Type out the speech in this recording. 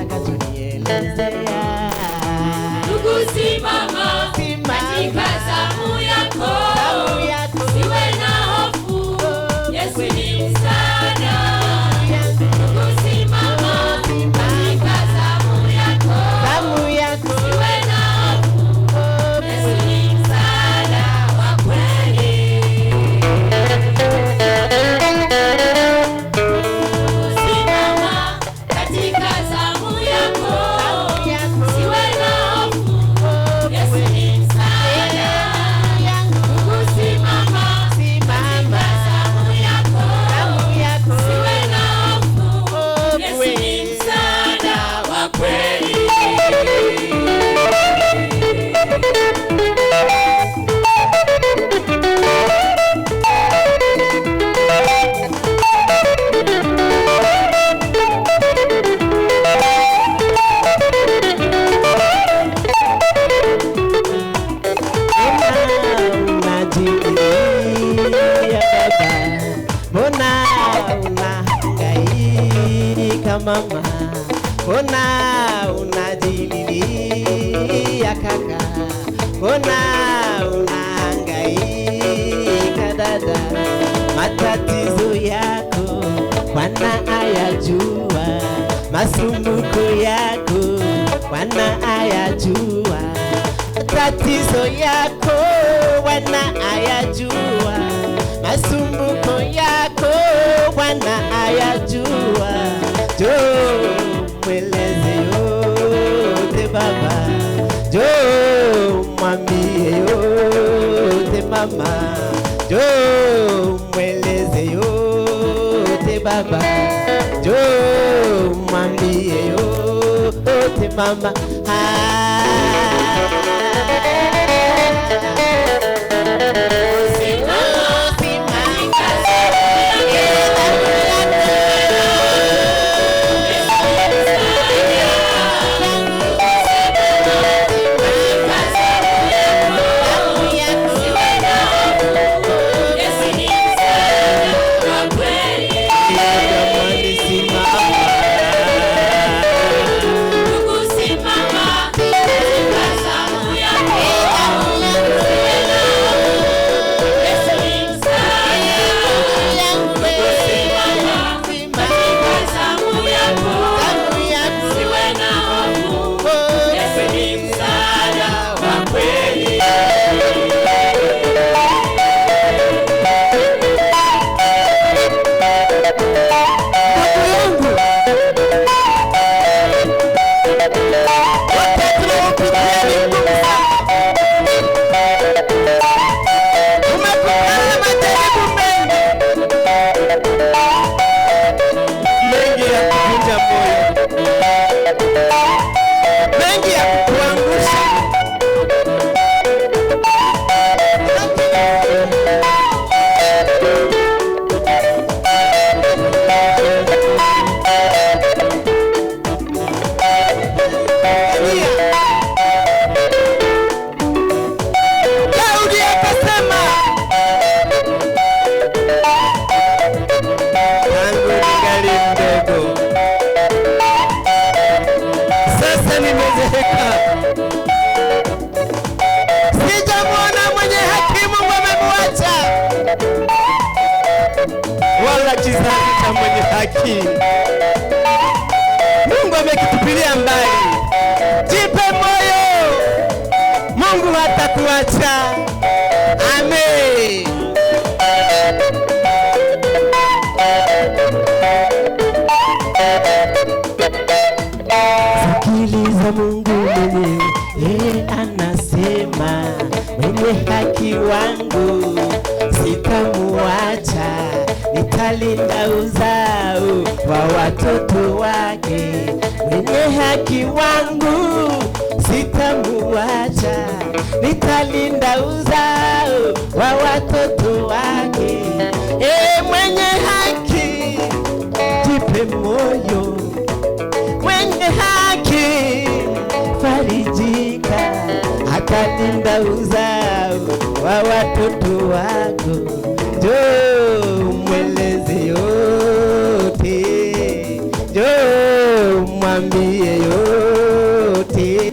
atakachonielezea. Ndugu simama katika zamu yako, siwe na hofu, Yesu ni msaada. Ndugu simama katika zamu yako, siwe na hofu, Yesu ni msaada wa kweli. Simama katika zamu yako, siwe na hofu, Yesu ni msaada. Ndugu simama katika zamu yako, siwe na hofu, Yesu ni msaada wa kweli. Mbona unahangaika mama? Mbona unajililia kaka? Mbona unahangaika dada? Matatizo yako Bwana ayajua, masumbuko yako Bwana ayajua, matatizo yako Bwana ayajua, masumbuko yako Bwana ayajua. Njoo mweleze yote baba, njoo mwambie yote mama, njoo mweleze yote baba, njoo mwambie yote mama. Sijamwona mwenye haki Mungu amemwacha, wala kizazi cha mwenye haki Mungu amekitupilia mbali. Jipe moyo, Mungu hatakuacha. Amen. Sikiliza Mungu mwenyewe, yeye anasema, mwenye haki wangu sitamuacha, nitalinda uzao wa watoto wake. Mwenye haki wangu sitamuacha, nitalinda uzao wa watoto wake. Mwenye haki, jipe moyo, mwenye haki farijika, atalinda uzao wa watoto wako. Njoo mweleze yote, njoo nikwambie yote,